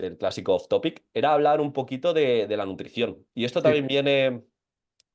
el clásico off topic, era hablar un poquito de la nutrición. Y esto Sí. también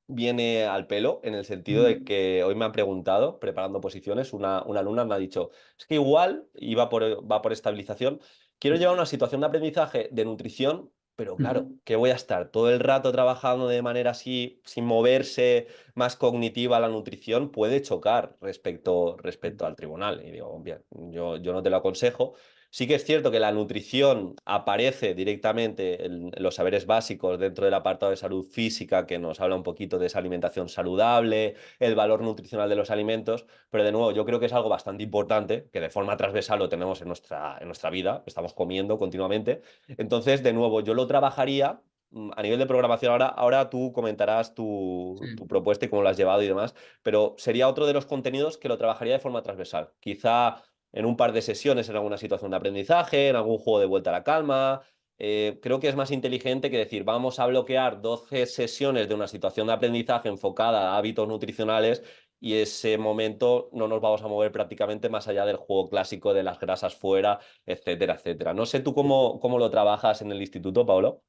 viene al pelo en el sentido de Mm, que hoy me han preguntado, preparando posiciones, una alumna me ha dicho, es que igual, y va por estabilización, quiero llevar una situación de aprendizaje de nutrición, pero claro, mm, que voy a estar todo el rato trabajando de manera así, sin moverse, más cognitiva la nutrición, puede chocar respecto al tribunal. Y digo, bien, yo no te lo aconsejo. Sí que es cierto que la nutrición aparece directamente en los saberes básicos dentro del apartado de salud física, que nos habla un poquito de esa alimentación saludable, el valor nutricional de los alimentos, pero de nuevo yo creo que es algo bastante importante, que de forma transversal lo tenemos en nuestra vida, estamos comiendo continuamente. Entonces, de nuevo, yo lo trabajaría a nivel de programación. Ahora tú comentarás tu sí. propuesta y cómo lo has llevado y demás, pero sería otro de los contenidos que lo trabajaría de forma transversal. Quizá en un par de sesiones en alguna situación de aprendizaje, en algún juego de vuelta a la calma. Creo que es más inteligente que decir, vamos a bloquear 12 sesiones de una situación de aprendizaje enfocada a hábitos nutricionales y ese momento no nos vamos a mover prácticamente más allá del juego clásico de las grasas fuera, etcétera, etcétera. No sé tú cómo lo trabajas en el instituto, Pablo.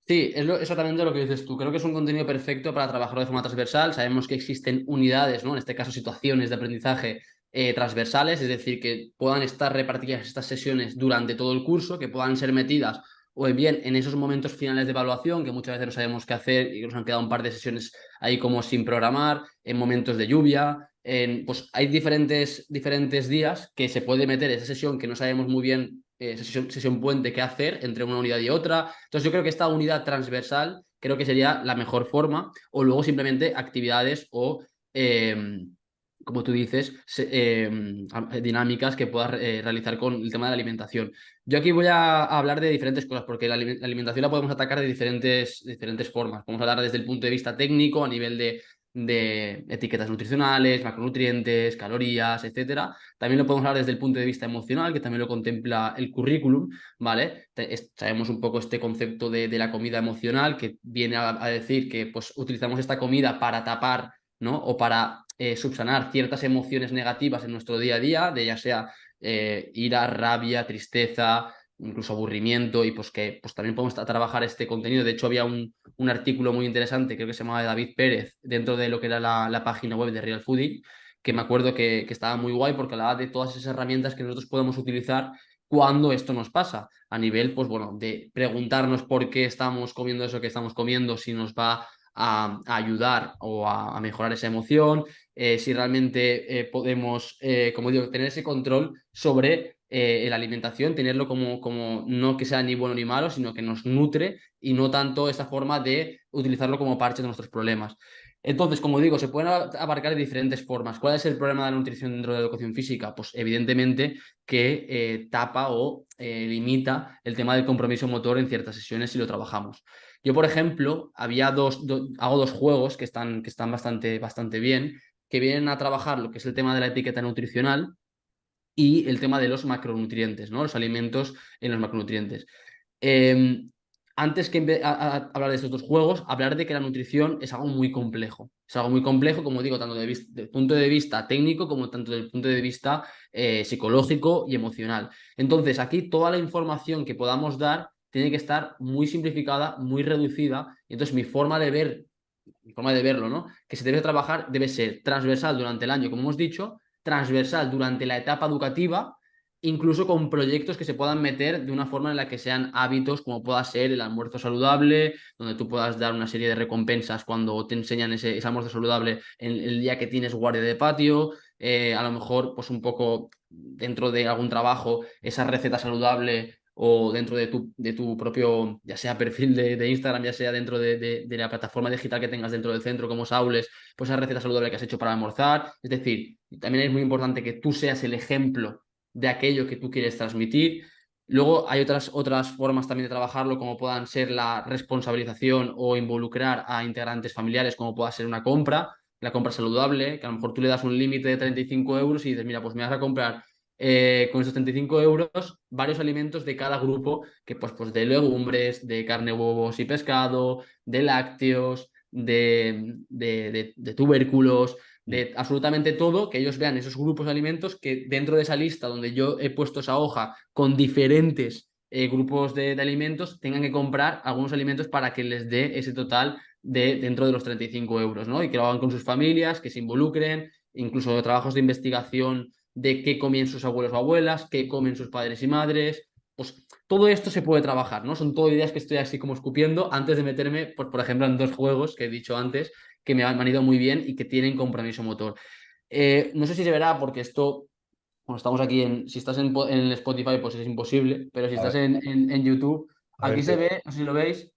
Sí, exactamente lo que dices tú. Creo que es un contenido perfecto para trabajarlo de forma transversal. Sabemos que existen unidades, ¿no? En este caso, situaciones de aprendizaje transversales, es decir, que puedan estar repartidas estas sesiones durante todo el curso, que puedan ser metidas o bien en esos momentos finales de evaluación, que muchas veces no sabemos qué hacer y que nos han quedado un par de sesiones ahí como sin programar, en momentos de lluvia. Pues hay diferentes días que se puede meter esa sesión que no sabemos muy bien, sesión puente, qué hacer entre una unidad y otra. Entonces yo creo que esta unidad transversal creo que sería la mejor forma, o luego simplemente actividades o, como tú dices, dinámicas que puedas realizar con el tema de la alimentación. Yo aquí voy a hablar de diferentes cosas, porque la alimentación la podemos atacar de diferentes formas. Podemos hablar desde el punto de vista técnico, a nivel de etiquetas nutricionales, macronutrientes, calorías, etcétera. También lo podemos hablar desde el punto de vista emocional, que también lo contempla el currículum, ¿vale? Sabemos un poco este concepto de la comida emocional, que viene a decir que pues, utilizamos esta comida para tapar, ¿no? O para subsanar ciertas emociones negativas en nuestro día a día, de ya sea ira, rabia, tristeza, incluso aburrimiento, y pues que pues también podemos trabajar este contenido. De hecho, había un artículo muy interesante, creo que se llamaba de David Pérez, dentro de lo que era la página web de Real Fooding, que me acuerdo que estaba muy guay porque hablaba de todas esas herramientas que nosotros podemos utilizar cuando esto nos pasa, a nivel, pues bueno, de preguntarnos por qué estamos comiendo eso que estamos comiendo, si nos va a ayudar o a mejorar esa emoción, si realmente podemos, como digo, tener ese control sobre la alimentación, tenerlo como no que sea ni bueno ni malo, sino que nos nutre y no tanto esa forma de utilizarlo como parche de nuestros problemas. Entonces, como digo, se pueden abarcar de diferentes formas. ¿Cuál es el problema de la nutrición dentro de la educación física? Pues evidentemente que tapa o limita el tema del compromiso motor en ciertas sesiones si lo trabajamos. Yo, por ejemplo, hago dos juegos que están bastante bien, que vienen a trabajar lo que es el tema de la etiqueta nutricional y el tema de los macronutrientes, ¿no? Los alimentos en los macronutrientes. Eh, Antes que hablar de estos dos juegos, hablar de que la nutrición es algo muy complejo. Es algo muy complejo, como digo, tanto desde el punto de vista técnico como tanto desde el punto de vista psicológico y emocional. Entonces, aquí toda la información que podamos dar tiene que estar muy simplificada, muy reducida. Y entonces, mi forma de verlo, ¿no? Que se debe trabajar, debe ser transversal durante el año, como hemos dicho, transversal durante la etapa educativa, incluso con proyectos que se puedan meter de una forma en la que sean hábitos, como pueda ser el almuerzo saludable, donde tú puedas dar una serie de recompensas cuando te enseñan ese almuerzo saludable en el día que tienes guardia de patio, a lo mejor pues un poco dentro de algún trabajo, esa receta saludable o dentro de tu propio, ya sea perfil de Instagram, ya sea dentro de la plataforma digital que tengas dentro del centro, como Saules, pues esa receta saludable que has hecho para almorzar. Es decir, también es muy importante que tú seas el ejemplo de aquello que tú quieres transmitir. Luego hay otras formas también de trabajarlo, como puedan ser la responsabilización o involucrar a integrantes familiares, como pueda ser una compra, la compra saludable, que a lo mejor tú le das un límite de 35 euros y dices, mira, pues me vas a comprar con esos 35 euros varios alimentos de cada grupo, que pues de legumbres, de carne, huevos y pescado, de lácteos, de tubérculos, Mm. de absolutamente todo, que ellos vean esos grupos de alimentos que dentro de esa lista donde yo he puesto esa hoja con diferentes grupos de alimentos tengan que comprar algunos alimentos para que les dé ese total dentro de los 35 euros, ¿no? Y que lo hagan con sus familias, que se involucren, incluso trabajos de investigación de qué comen sus abuelos o abuelas, qué comen sus padres y madres. Pues todo esto se puede trabajar, ¿no? Son todo ideas que estoy así como escupiendo antes de meterme, pues, por ejemplo, en dos juegos que he dicho antes que me han ido muy bien y que tienen compromiso motor. No sé si se verá porque esto, bueno, estamos aquí si estás en Spotify, pues es imposible, pero si A estás ver, en YouTube, a ver, aquí se ve, no sé si lo veis,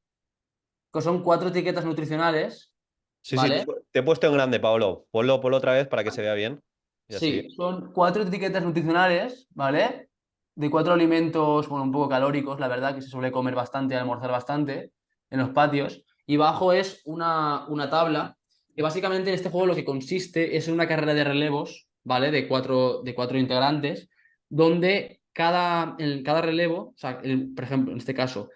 que son 4 etiquetas nutricionales, sí, sí, ¿vale? te he puesto en grande, Pablo. Ponlo otra vez para que se vea bien. Y así. Sí, son 4 etiquetas nutricionales, ¿vale? De 4 alimentos, bueno, un poco calóricos, la verdad, que se suele comer bastante, almorzar bastante en los patios. Y bajo es una tabla, que básicamente en este juego lo que consiste es en una carrera de relevos, ¿vale? De cuatro integrantes, donde en cada relevo, o sea, por ejemplo, en este caso,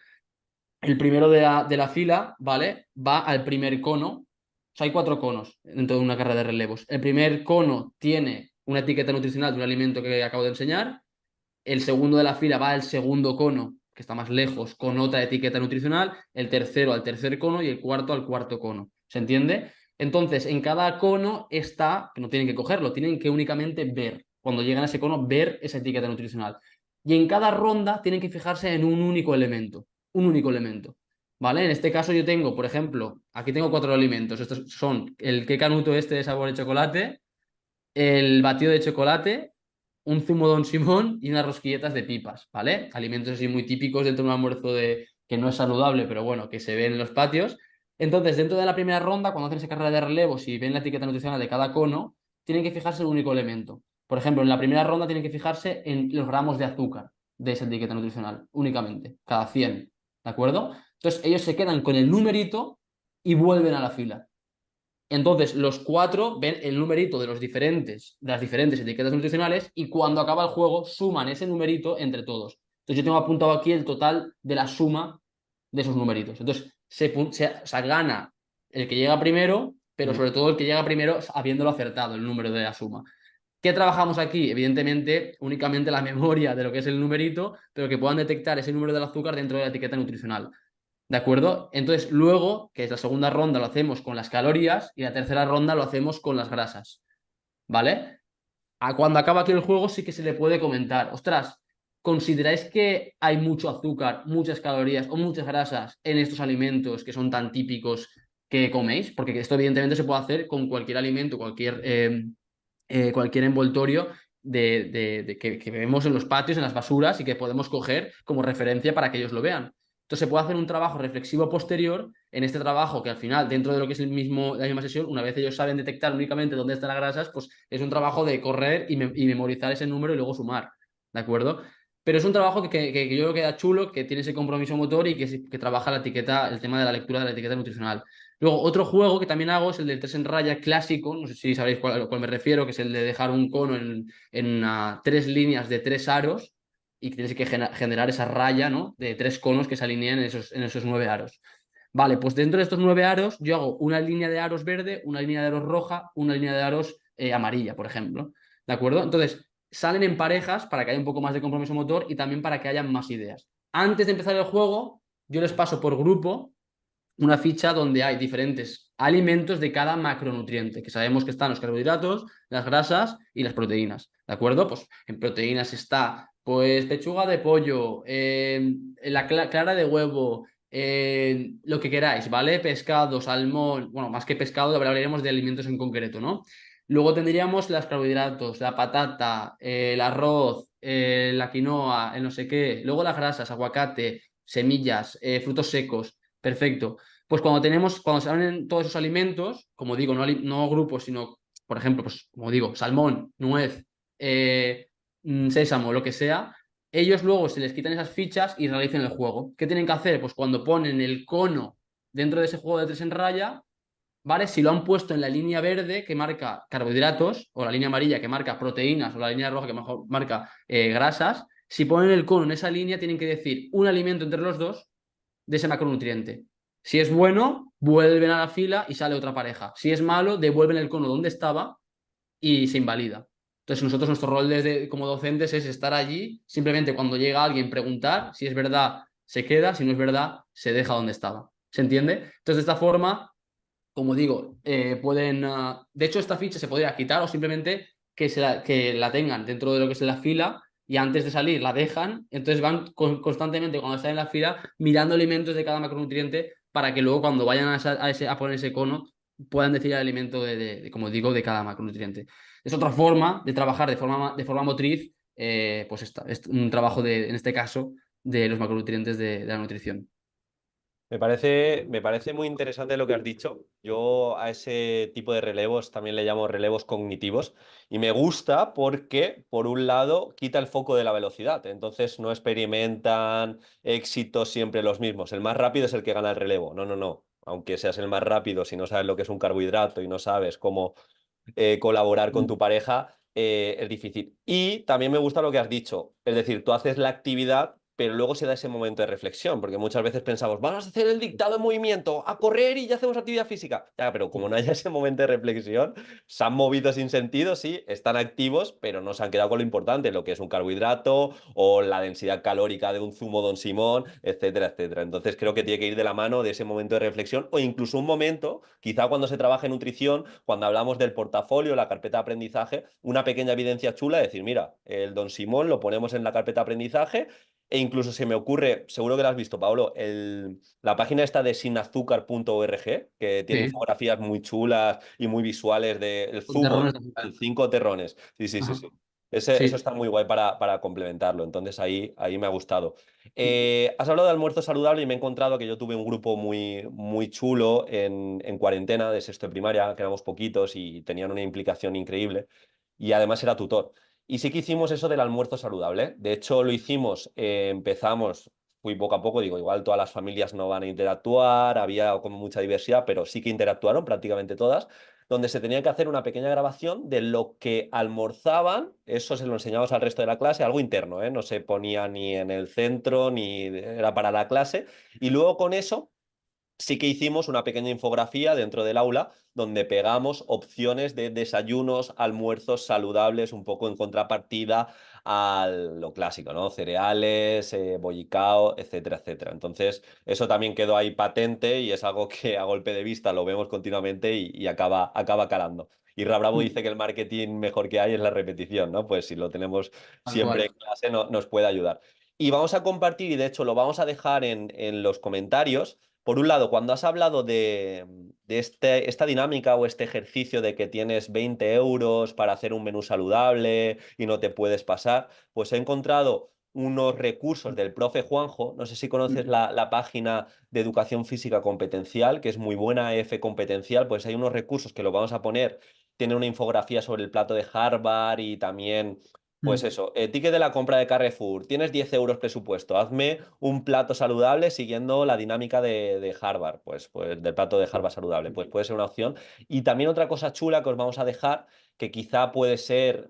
el primero de la fila, ¿vale? Va al primer cono. O sea, hay 4 conos dentro de una carrera de relevos. El primer cono tiene una etiqueta nutricional de un alimento que acabo de enseñar. El segundo de la fila va al segundo cono, que está más lejos, con otra etiqueta nutricional. El tercero al tercer cono y el cuarto al cuarto cono. ¿Se entiende? Entonces, en cada cono está, que no tienen que cogerlo, tienen que únicamente ver. Cuando llegan a ese cono, ver esa etiqueta nutricional. Y en cada ronda tienen que fijarse en un único elemento. Un único elemento. ¿Vale? En este caso yo tengo, por ejemplo, aquí tengo 4 alimentos. Estos son el que canuto este de sabor de chocolate, el batido de chocolate, un zumo Don Simón y unas rosquilletas de pipas, ¿vale? Alimentos así muy típicos dentro de un almuerzo que no es saludable, pero bueno, que se ven en los patios. Entonces, dentro de la primera ronda, cuando hacen esa carrera de relevos y ven la etiqueta nutricional de cada cono, tienen que fijarse en un único elemento. Por ejemplo, en la primera ronda tienen que fijarse en los gramos de azúcar de esa etiqueta nutricional, únicamente, cada 100, ¿de acuerdo? Entonces, ellos se quedan con el numerito y vuelven a la fila. Entonces, los 4 ven el numerito de las diferentes etiquetas nutricionales y cuando acaba el juego suman ese numerito entre todos. Entonces, yo tengo apuntado aquí el total de la suma de esos numeritos. Entonces, o sea, gana el que llega primero, pero Mm. sobre todo el que llega primero habiéndolo acertado el número de la suma. ¿Qué trabajamos aquí? Evidentemente, únicamente la memoria de lo que es el numerito, pero que puedan detectar ese número del azúcar dentro de la etiqueta nutricional. ¿De acuerdo? Entonces, luego, que es la segunda ronda, lo hacemos con las calorías y la tercera ronda lo hacemos con las grasas. ¿Vale? Cuando acaba aquí el juego, sí que se le puede comentar: ostras, ¿consideráis que hay mucho azúcar, muchas calorías o muchas grasas en estos alimentos que son tan típicos que coméis? Porque esto, evidentemente, se puede hacer con cualquier alimento, cualquier envoltorio que vemos en los patios, en las basuras y que podemos coger como referencia para que ellos lo vean. Entonces se puede hacer un trabajo reflexivo posterior en este trabajo que al final, dentro de lo que es la misma sesión, una vez ellos saben detectar únicamente dónde están las grasas, pues es un trabajo de correr y memorizar ese número y luego sumar, ¿de acuerdo? Pero es un trabajo que yo creo que da chulo, que tiene ese compromiso motor y que trabaja el tema de la lectura de la etiqueta nutricional. Luego, otro juego que también hago es el del 3 en raya clásico, no sé si sabéis a cuál me refiero, que es el de dejar un cono en 3 líneas de 3 aros y que tienes que generar esa raya, ¿no? De 3 conos que se alinean en esos 9 aros. Vale, pues dentro de estos 9 aros yo hago una línea de aros verde, una línea de aros roja, una línea de aros amarilla, por ejemplo. ¿De acuerdo? Entonces, salen en parejas para que haya un poco más de compromiso motor y también para que haya más ideas. Antes de empezar el juego, yo les paso por grupo una ficha donde hay diferentes alimentos de cada macronutriente, que sabemos que están los carbohidratos, las grasas y las proteínas, ¿de acuerdo? Pues en proteínas está, pues, pechuga de pollo, la clara de huevo, lo que queráis, ¿vale? Pescado, salmón, bueno, más que pescado, hablaríamos de alimentos en concreto, ¿no? Luego tendríamos los carbohidratos, la patata, el arroz, la quinoa, el no sé qué. Luego las grasas, aguacate, semillas, frutos secos. Perfecto. Pues cuando se abren todos esos alimentos, como digo, no grupos, sino, por ejemplo, pues como digo, salmón, nuez, sésamo, lo que sea, ellos luego se les quitan esas fichas y realicen el juego. ¿Qué tienen que hacer? Pues cuando ponen el cono dentro de ese juego de 3 en raya, ¿vale? Si lo han puesto en la línea verde que marca carbohidratos, o la línea amarilla que marca proteínas, o la línea roja que marca grasas, si ponen el cono en esa línea, tienen que decir un alimento entre los dos de ese macronutriente. Si es bueno, vuelven a la fila y sale otra pareja. Si es malo, devuelven el cono donde estaba y se invalida. Entonces nosotros nuestro rol desde, como docentes es estar allí, simplemente cuando llega alguien preguntar, si es verdad se queda, si no es verdad se deja donde estaba. ¿Se entiende? Entonces de esta forma, como digo, pueden... de hecho esta ficha se podría quitar o simplemente que la tengan dentro de lo que es la fila y antes de salir la dejan, entonces van constantemente cuando están en la fila mirando alimentos de cada macronutriente para que luego cuando vayan a poner ese cono puedan decir el alimento como digo, de cada macronutriente. Es otra forma de trabajar de forma motriz, pues es un trabajo en este caso, de los macronutrientes de la nutrición. Me parece muy interesante lo que has dicho. Yo a ese tipo de relevos también le llamo relevos cognitivos y me gusta porque, por un lado, quita el foco de la velocidad. Entonces no experimentan éxitos siempre los mismos. El más rápido es el que gana el relevo. No, no, no. Aunque seas el más rápido, si no sabes lo que es un carbohidrato y no sabes cómo colaborar con tu pareja, es difícil. Y también me gusta lo que has dicho, es decir, tú haces la actividad, pero luego se da ese momento de reflexión, porque muchas veces pensamos, vamos a hacer el dictado en movimiento, a correr y ya hacemos actividad física. Ya, pero como no haya ese momento de reflexión, se han movido sin sentido, sí, están activos, pero no se han quedado con lo importante, lo que es un carbohidrato o la densidad calórica de un zumo Don Simón, etcétera, etcétera. Entonces creo que tiene que ir de la mano de ese momento de reflexión o incluso un momento, quizá cuando se trabaja en nutrición, cuando hablamos del portafolio, la carpeta de aprendizaje, una pequeña evidencia chula, de decir, mira, el Don Simón lo ponemos en la carpeta de aprendizaje e incluso se me ocurre, seguro que lo has visto, Pablo, la página esta de sinazúcar.org, que tiene Sí, infografías muy chulas y muy visuales del con zumo terrones de en azúcar. 5 terrones. Sí, sí, sí, Ajá. sí. Eso Sí. está muy guay para complementarlo. Entonces ahí me ha gustado. Has hablado de almuerzo saludable y me he encontrado que yo tuve un grupo muy, muy chulo en cuarentena de sexto de primaria, que éramos poquitos y tenían una implicación increíble. Y además era tutor. Y sí que hicimos eso del almuerzo saludable. De hecho, lo hicimos, empezamos, fui poco a poco, digo, igual todas las familias no van a interactuar, había como mucha diversidad, pero sí que interactuaron prácticamente todas, donde se tenía que hacer una pequeña grabación de lo que almorzaban, eso se lo enseñamos al resto de la clase, algo interno, ¿eh? No se ponía ni en el centro, ni era para la clase, y luego con eso sí que hicimos una pequeña infografía dentro del aula donde pegamos opciones de desayunos, almuerzos saludables, un poco en contrapartida a lo clásico, ¿no? Cereales, bollicao, etcétera, etcétera. Entonces, eso también quedó ahí patente y es algo que a golpe de vista lo vemos continuamente y acaba calando. Y Bravo dice que el marketing mejor que hay es la repetición, ¿no? Pues si lo tenemos Tal siempre en cual. clase, nos puede ayudar. Y vamos a compartir, y de hecho lo vamos a dejar en los comentarios. Por un lado, cuando has hablado de esta dinámica o este ejercicio de que tienes 20 euros para hacer un menú saludable y no te puedes pasar, pues he encontrado unos recursos del profe Juanjo. No sé si conoces la página de educación física competencial, que es muy buena, EF Competencial, pues hay unos recursos que lo vamos a poner. Tiene una infografía sobre el plato de Harvard y también pues eso, ticket de la compra de Carrefour, tienes 10 euros presupuesto, hazme un plato saludable siguiendo la dinámica de Harvard, pues del plato de Harvard saludable, pues puede ser una opción. Y también otra cosa chula que os vamos a dejar, que quizá puede ser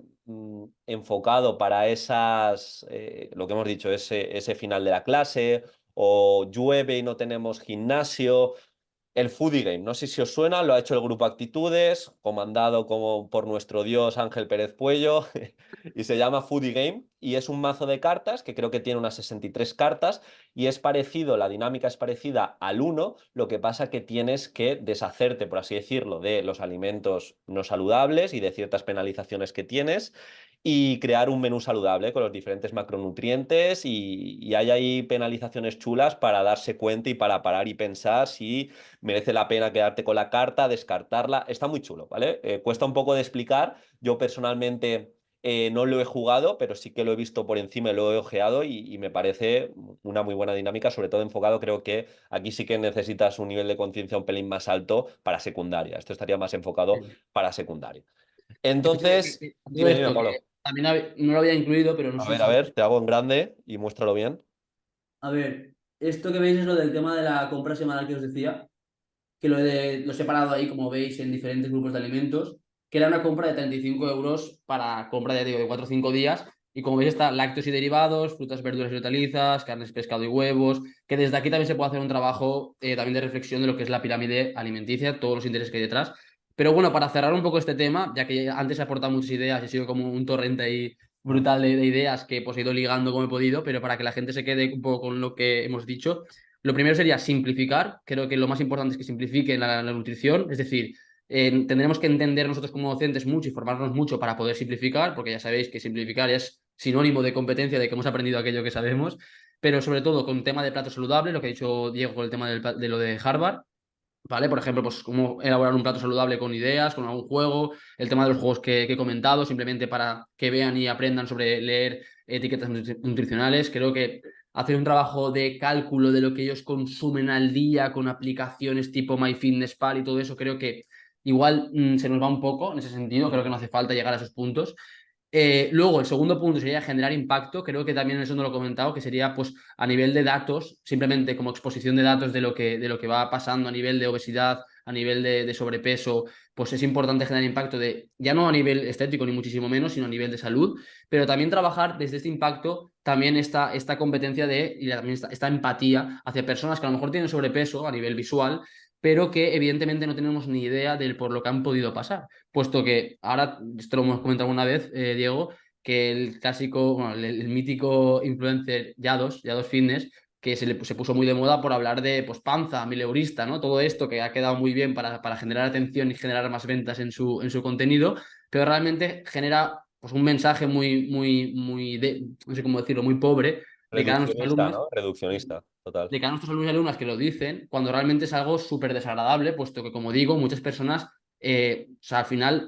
enfocado para lo que hemos dicho, ese final de la clase, o llueve y no tenemos gimnasio. El Foodie Game, no sé si os suena, lo ha hecho el Grupo Actitudes, comandado como por nuestro dios Ángel Pérez Puello, y se llama Foodie Game, y es un mazo de cartas que creo que tiene unas 63 cartas, y es parecido, la dinámica es parecida al uno, lo que pasa que tienes que deshacerte, por así decirlo, de los alimentos no saludables y de ciertas penalizaciones que tienes, y crear un menú saludable con los diferentes macronutrientes, y hay ahí penalizaciones chulas para darse cuenta y para parar y pensar si merece la pena quedarte con la carta, descartarla. Está muy chulo, ¿vale? Cuesta un poco de explicar. Yo personalmente no lo he jugado, pero sí que lo he visto por encima y lo he ojeado y me parece una muy buena dinámica, sobre todo enfocado. Creo que aquí sí que necesitas un nivel de conciencia un pelín más alto para secundaria. Esto estaría más enfocado para secundaria. Entonces, Todo dime, esto Pablo. que también no lo había incluido, pero no sé A si... ver, te hago en grande y muéstralo bien. A ver, esto que veis es lo del tema de la compra semanal que os decía, que lo he separado ahí, como veis, en diferentes grupos de alimentos, que era una compra de 35 euros para compra, ya digo, de 4 o 5 días. Y como veis está lácteos y derivados, frutas, verduras y hortalizas, carnes, pescado y huevos, que desde aquí también se puede hacer un trabajo también de reflexión de lo que es la pirámide alimenticia, todos los intereses que hay detrás. Pero bueno, para cerrar un poco este tema, ya que antes he aportado muchas ideas y he sido como un torrente ahí brutal de ideas que pues he ido ligando como he podido, pero para que la gente se quede un poco con lo que hemos dicho, lo primero sería simplificar. Creo que lo más importante es que simplifiquen la nutrición, es decir, tendremos que entender nosotros como docentes mucho y formarnos mucho para poder simplificar, porque ya sabéis que simplificar es sinónimo de competencia, de que hemos aprendido aquello que sabemos, pero sobre todo con tema de plato saludable, lo que ha dicho Diego con el tema de lo de Harvard. ¿Vale? Por ejemplo, pues cómo elaborar un plato saludable con ideas, con algún juego, el tema de los juegos que he comentado, simplemente para que vean y aprendan sobre leer etiquetas nutricionales. Creo que hacer un trabajo de cálculo de lo que ellos consumen al día con aplicaciones tipo MyFitnessPal y todo eso, creo que igual se nos va un poco en ese sentido, creo que no hace falta llegar a esos puntos. Luego, el segundo punto sería generar impacto. Creo que también eso no lo he comentado, que sería pues a nivel de datos, simplemente como exposición de datos de lo que va pasando a nivel de obesidad, a nivel de sobrepeso, pues es importante generar impacto de, ya no a nivel estético ni muchísimo menos, sino a nivel de salud, pero también trabajar desde este impacto, también esta competencia de, y también esta empatía hacia personas que a lo mejor tienen sobrepeso a nivel visual, pero que evidentemente no tenemos ni idea de por lo que han podido pasar, puesto que ahora, esto lo hemos comentado alguna vez, Diego, que el clásico, bueno, el mítico influencer Yados Fitness, que se puso muy de moda por hablar de pues, panza, mileurista, ¿no? Todo esto que ha quedado muy bien para generar atención y generar más ventas en su contenido, pero realmente genera pues, un mensaje no sé cómo decirlo, muy pobre de cara a nuestros Reduccionista, alumnos ¿no? Reduccionista, total. de cara a nuestros alumnos y alumnas que lo dicen, cuando realmente es algo súper desagradable, puesto que, como digo, muchas personas, o sea, al final,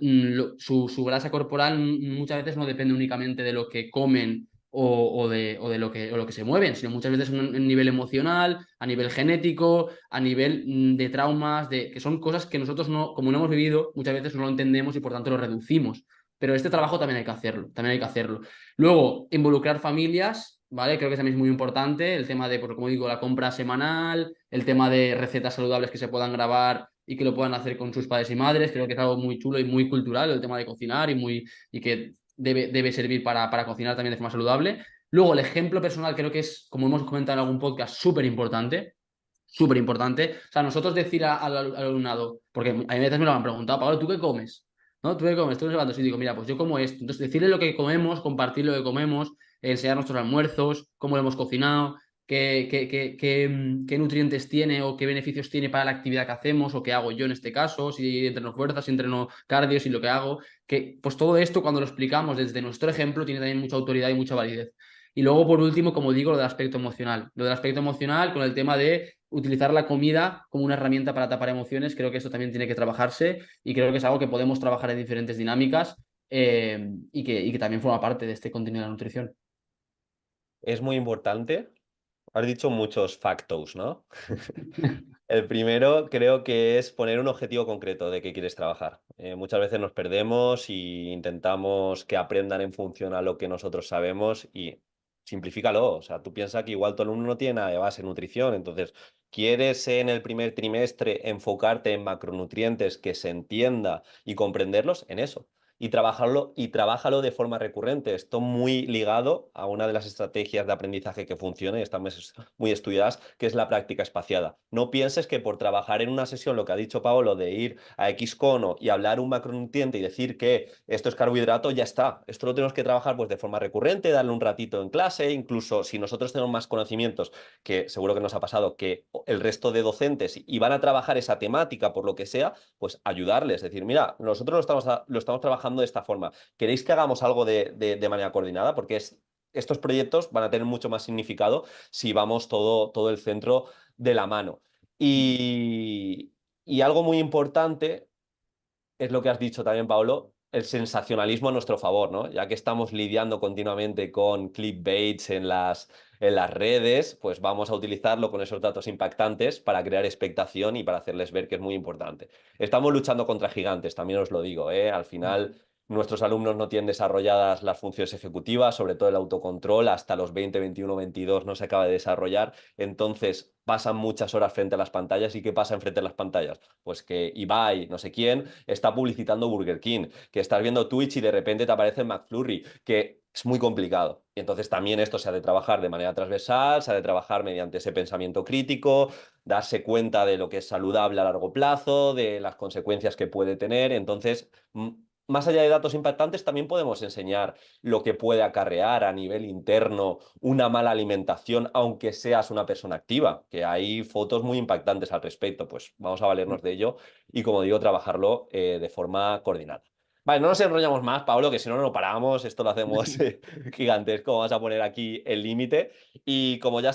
su grasa corporal muchas veces no depende únicamente de lo que comen o de lo que se mueven, sino muchas veces a nivel emocional, a nivel genético, a nivel de traumas, que son cosas que nosotros no, como no hemos vivido, muchas veces no lo entendemos y por tanto lo reducimos. Pero este trabajo también hay que hacerlo, también hay que hacerlo. Luego, involucrar familias, ¿vale? Creo que también es muy importante el tema de, pues, como digo, la compra semanal, el tema de recetas saludables que se puedan grabar y que lo puedan hacer con sus padres y madres. Creo que es algo muy chulo y muy cultural el tema de cocinar y que debe servir para cocinar también de forma saludable. Luego, el ejemplo personal creo que es, como hemos comentado en algún podcast, súper importante. Súper importante. O sea, nosotros decir al alumnado, porque a mí a veces me lo han preguntado, Pablo, ¿tú qué comes? ¿No? ¿Tú qué comes? ¿Tú qué levantas? Y digo, mira, pues yo como esto. Entonces, decirle lo que comemos, compartir lo que comemos, enseñar nuestros almuerzos, cómo lo hemos cocinado, qué nutrientes tiene o qué beneficios tiene para la actividad que hacemos o qué hago yo en este caso, si entreno fuerza, si entreno cardio, si lo que hago. Que, pues todo esto, cuando lo explicamos desde nuestro ejemplo, tiene también mucha autoridad y mucha validez. Y luego, por último, como digo, lo del aspecto emocional. Lo del aspecto emocional con el tema de utilizar la comida como una herramienta para tapar emociones, creo que esto también tiene que trabajarse y creo que es algo que podemos trabajar en diferentes dinámicas y que también forma parte de este contenido de la nutrición. Es muy importante. Has dicho muchos factos, ¿no? El primero creo que es poner un objetivo concreto de qué quieres trabajar. Muchas veces nos perdemos y intentamos que aprendan en función a lo que nosotros sabemos y simplifícalo. O sea, tú piensas que igual tu alumno no tiene nada de base en nutrición, entonces quieres en el primer trimestre enfocarte en macronutrientes que se entienda y comprenderlos en eso. Y trabájalo de forma recurrente. Esto muy ligado a una de las estrategias de aprendizaje que funciona y están muy estudiadas, que es la práctica espaciada. No pienses que por trabajar en una sesión, lo que ha dicho Paolo, de ir a X cono y hablar un macronutriente y decir que esto es carbohidrato, ya está. Esto lo tenemos que trabajar pues de forma recurrente, darle un ratito en clase, incluso si nosotros tenemos más conocimientos, que seguro que nos ha pasado, que el resto de docentes y van a trabajar esa temática por lo que sea, pues ayudarles, decir, mira, nosotros lo estamos trabajando de esta forma. ¿Queréis que hagamos algo de manera coordinada? Porque estos proyectos van a tener mucho más significado si vamos todo el centro de la mano. Y, y algo muy importante es lo que has dicho también, Pablo, el sensacionalismo a nuestro favor, ¿no? Ya que estamos lidiando continuamente con clickbaits en las redes, pues vamos a utilizarlo con esos datos impactantes para crear expectación y para hacerles ver que es muy importante. Estamos luchando contra gigantes, también os lo digo, ¿eh? Al final, nuestros alumnos no tienen desarrolladas las funciones ejecutivas, sobre todo el autocontrol, hasta los 20, 21, 22 no se acaba de desarrollar. Entonces, pasan muchas horas frente a las pantallas. ¿Y qué pasa enfrente de las pantallas? Pues que Ibai, no sé quién, está publicitando Burger King, que estás viendo Twitch y de repente te aparece McFlurry, que es muy complicado. Y entonces también esto se ha de trabajar de manera transversal, se ha de trabajar mediante ese pensamiento crítico, darse cuenta de lo que es saludable a largo plazo, de las consecuencias que puede tener. Entonces, más allá de datos impactantes, también podemos enseñar lo que puede acarrear a nivel interno una mala alimentación, aunque seas una persona activa, que hay fotos muy impactantes al respecto. Pues vamos a valernos de ello y, como digo, trabajarlo de forma coordinada. Vale, no nos enrollamos más, Pablo, que si no, no paramos. Esto lo hacemos gigantesco. Vamos a poner aquí el límite. Y como ya